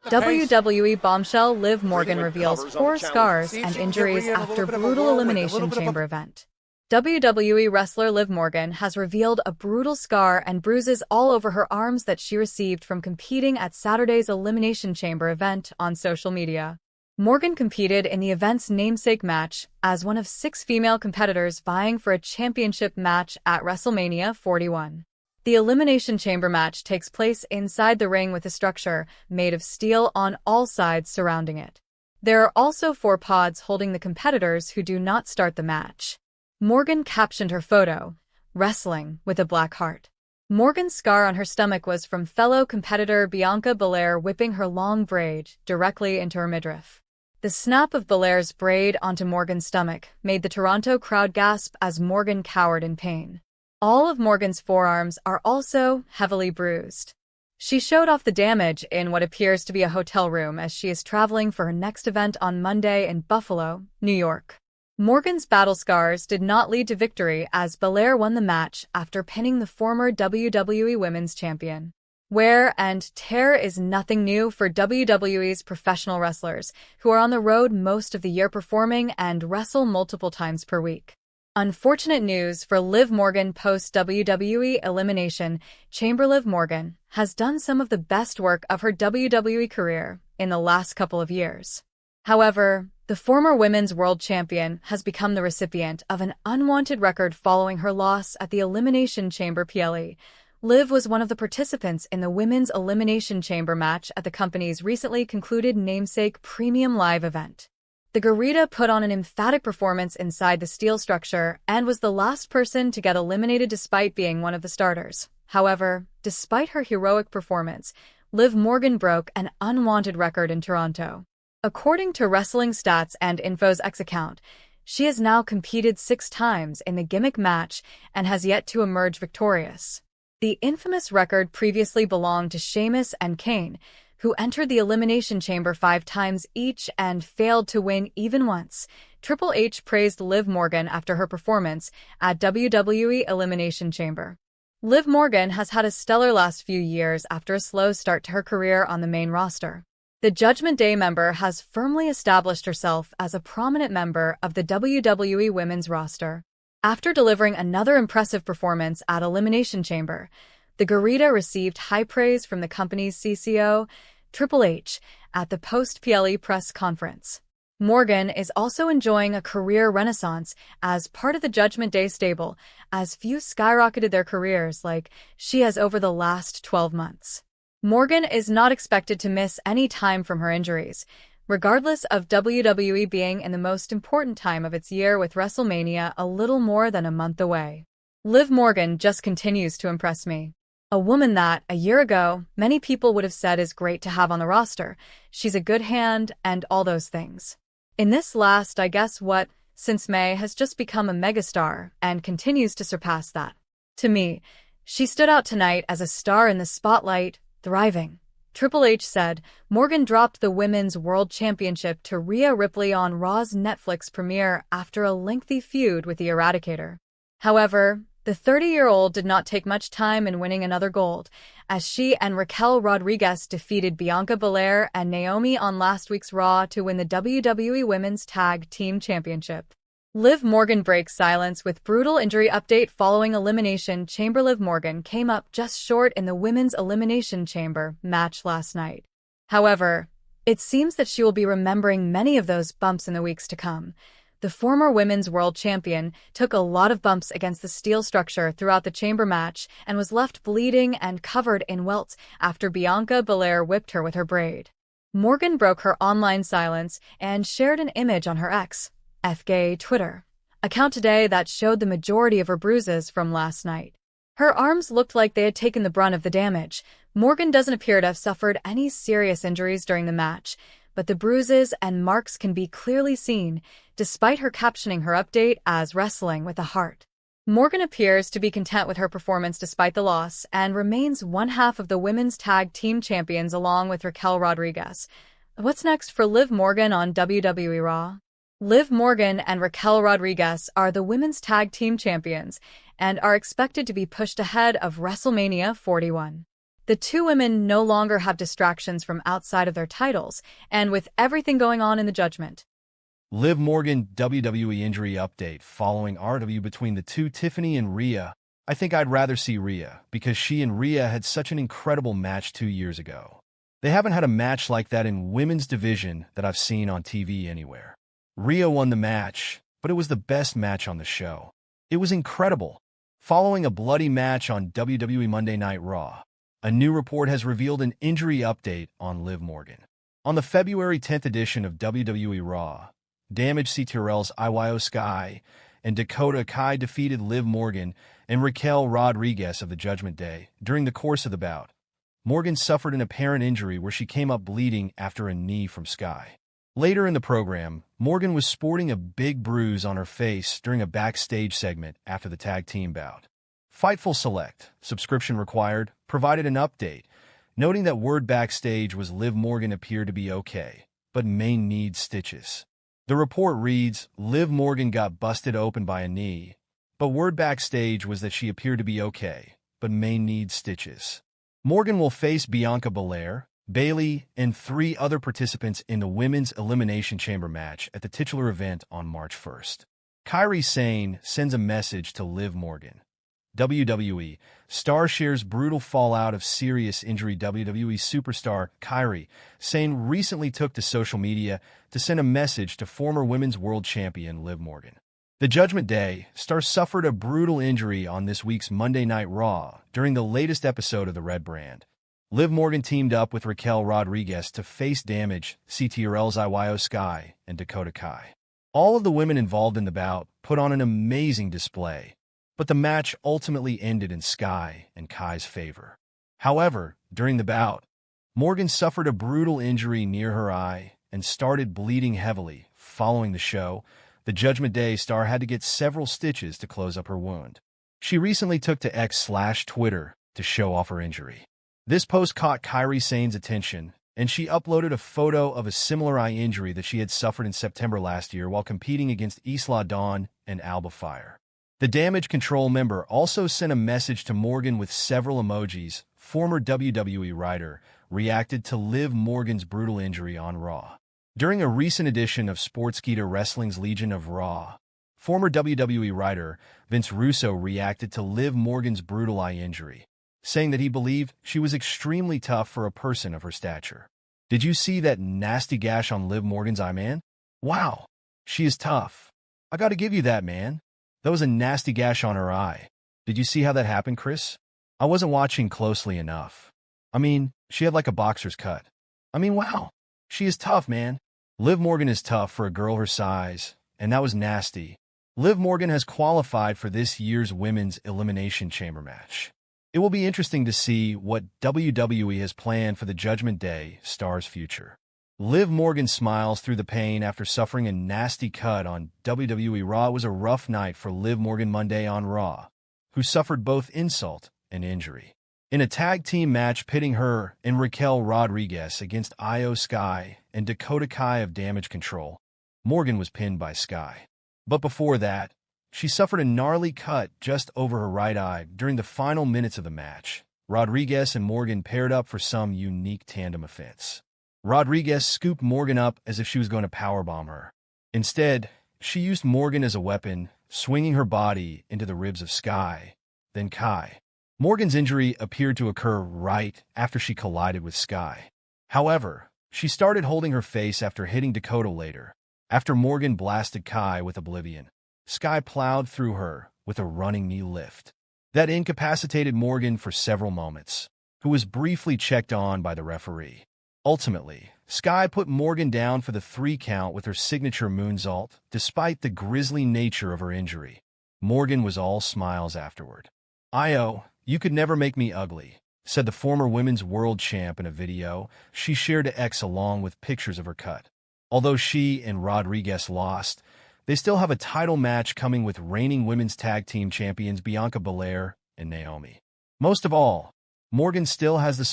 WWE bombshell Liv Morgan reveals 4 scars and injuries after brutal Elimination Chamber event. WWE wrestler Liv Morgan has revealed a brutal scar and bruises all over her arms that she received from competing at Saturday's Elimination Chamber event on social media. Morgan competed in the event's namesake match as one of 6 female competitors vying for a championship match at WrestleMania 41. The Elimination Chamber match takes place inside the ring with a structure made of steel on all sides surrounding it. There are also 4 pods holding the competitors who do not start the match. Morgan captioned her photo, "Wrestling with a Black Heart." Morgan's scar on her stomach was from fellow competitor Bianca Belair whipping her long braid directly into her midriff. The snap of Belair's braid onto Morgan's stomach made the Toronto crowd gasp as Morgan cowered in pain. All of Morgan's forearms are also heavily bruised. She showed off the damage in what appears to be a hotel room as she is traveling for her next event on Monday in Buffalo, New York. Morgan's battle scars did not lead to victory as Belair won the match after pinning the former WWE Women's Champion. Wear and tear is nothing new for WWE's professional wrestlers, who are on the road most of the year performing and wrestle multiple times per week. Unfortunate news for Liv Morgan post-WWE Elimination Chamber. Liv Morgan has done some of the best work of her WWE career in the last couple of years. However, the former Women's World Champion has become the recipient of an unwanted record following her loss at the Elimination Chamber PLE. Liv was one of the participants in the Women's Elimination Chamber match at the company's recently concluded namesake Premium Live event. The Garita put on an emphatic performance inside the steel structure and was the last person to get eliminated despite being one of the starters. However, despite her heroic performance, Liv Morgan broke an unwanted record in Toronto. According to Wrestling Stats and Info's X account, she has now competed 6 times in the gimmick match and has yet to emerge victorious. The infamous record previously belonged to Sheamus and Kane, who entered the Elimination Chamber 5 times each and failed to win even once. Triple H praised Liv Morgan after her performance at WWE Elimination Chamber. Liv Morgan has had a stellar last few years after a slow start to her career on the main roster. The Judgment Day member has firmly established herself as a prominent member of the WWE Women's roster. After delivering another impressive performance at Elimination Chamber, the Garita received high praise from the company's CCO, Triple H, at the post-PLE press conference. Morgan is also enjoying a career renaissance as part of the Judgment Day stable, as few skyrocketed their careers like she has over the last 12 months. Morgan is not expected to miss any time from her injuries, regardless of WWE being in the most important time of its year with WrestleMania a little more than a month away. Liv Morgan just continues to impress me. A woman that, a year ago, many people would have said is great to have on the roster. She's a good hand and all those things. In this last, I guess what, since May has just become a megastar and continues to surpass that. To me, she stood out tonight as a star in the spotlight, thriving. Triple H said Morgan dropped the Women's World Championship to Rhea Ripley on Raw's Netflix premiere after a lengthy feud with the Eradicator. However, the 30-year-old did not take much time in winning another gold, as she and Raquel Rodriguez defeated Bianca Belair and Naomi on last week's Raw to win the WWE Women's Tag Team Championship. Liv Morgan breaks silence with brutal injury update following Elimination Chamber. Liv Morgan came up just short in the Women's Elimination Chamber match last night. However, it seems that she will be remembering many of those bumps in the weeks to come. The former Women's World Champion took a lot of bumps against the steel structure throughout the chamber match and was left bleeding and covered in welts after Bianca Belair whipped her with her braid. Morgan broke her online silence and shared an image on her ex-FGay Twitter account today that showed the majority of her bruises from last night. Her arms looked like they had taken the brunt of the damage. Morgan doesn't appear to have suffered any serious injuries during the match, but the bruises and marks can be clearly seen, despite her captioning her update as "Wrestling with a Heart." Morgan appears to be content with her performance despite the loss and remains one half of the Women's Tag Team Champions along with Raquel Rodriguez. What's next for Liv Morgan on WWE Raw? Liv Morgan and Raquel Rodriguez are the Women's Tag Team Champions and are expected to be pushed ahead of WrestleMania 41. The two women no longer have distractions from outside of their titles, and with everything going on in the Judgment. Liv Morgan WWE injury update following RW between the two. Tiffany and Rhea. I think I'd rather see Rhea, because she and Rhea had such an incredible match 2 years ago. They haven't had a match like that in women's division that I've seen on TV anywhere. Rhea won the match, but it was the best match on the show. It was incredible. Following a bloody match on WWE Monday Night Raw, a new report has revealed an injury update on Liv Morgan. On the February 10th edition of WWE Raw, Damage CTRL's Io Sky and Dakota Kai defeated Liv Morgan and Raquel Rodriguez of the Judgment Day. During the course of the bout, Morgan suffered an apparent injury where she came up bleeding after a knee from Sky. Later in the program, Morgan was sporting a big bruise on her face during a backstage segment after the tag team bout. Fightful Select, subscription required, provided an update, noting that word backstage was Liv Morgan appeared to be okay, but may need stitches. The report reads, Liv Morgan got busted open by a knee, but word backstage was that she appeared to be okay, but may need stitches. Morgan will face Bianca Belair, Bayley, and 3 other participants in the Women's Elimination Chamber match at the titular event on March 1st. Kairi Sane sends a message to Liv Morgan. WWE star shares brutal fallout of serious injury. WWE superstar Kairi Sane recently took to social media to send a message to former Women's World Champion Liv Morgan. The Judgment Day star suffered a brutal injury on this week's Monday Night Raw during the latest episode of the Red Brand. Liv Morgan teamed up with Raquel Rodriguez to face Damage, CTRL's Io Sky, and Dakota Kai. All of the women involved in the bout put on an amazing display, but the match ultimately ended in Sky and Kai's favor. However, during the bout, Morgan suffered a brutal injury near her eye and started bleeding heavily. Following the show, the Judgment Day star had to get several stitches to close up her wound. She recently took to X/Twitter to show off her injury. This post caught Kairi Sane's attention, and she uploaded a photo of a similar eye injury that she had suffered in September last year while competing against Isla Dawn and Alba Fire. The Damage Control member also sent a message to Morgan with several emojis. Former WWE writer reacted to Liv Morgan's brutal injury on Raw. During a recent edition of Sportskeeda Wrestling's Legion of Raw, former WWE writer Vince Russo reacted to Liv Morgan's brutal eye injury, saying that he believed she was extremely tough for a person of her stature. Did you see that nasty gash on Liv Morgan's eye, man? Wow, she is tough. I gotta give you that, man. That was a nasty gash on her eye. Did you see how that happened, Chris? I wasn't watching closely enough. I mean, she had like a boxer's cut. I mean, wow. She is tough, man. Liv Morgan is tough for a girl her size, and that was nasty. Liv Morgan has qualified for this year's Women's Elimination Chamber match. It will be interesting to see what WWE has planned for the Judgment Day star's future. Liv Morgan smiles through the pain after suffering a nasty cut on WWE Raw. It was a rough night for Liv Morgan Monday on Raw, who suffered both insult and injury. In a tag team match pitting her and Raquel Rodriguez against Io Sky and Dakota Kai of Damage Control, Morgan was pinned by Sky. But before that, she suffered a gnarly cut just over her right eye during the final minutes of the match. Rodriguez and Morgan paired up for some unique tandem offense. Rodriguez scooped Morgan up as if she was going to powerbomb her. Instead, she used Morgan as a weapon, swinging her body into the ribs of Sky, then Kai. Morgan's injury appeared to occur right after she collided with Sky. However, she started holding her face after hitting Dakota later. After Morgan blasted Kai with Oblivion, Sky plowed through her with a running knee lift. That incapacitated Morgan for several moments, who was briefly checked on by the referee. Ultimately, Sky put Morgan down for the 3 count with her signature moonsault, despite the grisly nature of her injury. Morgan was all smiles afterward. "Io, you could never make me ugly," said the former women's world champ in a video she shared to X along with pictures of her cut. Although she and Rodriguez lost, they still have a title match coming with reigning women's tag team champions Bianca Belair and Naomi. Most of all, Morgan still has the support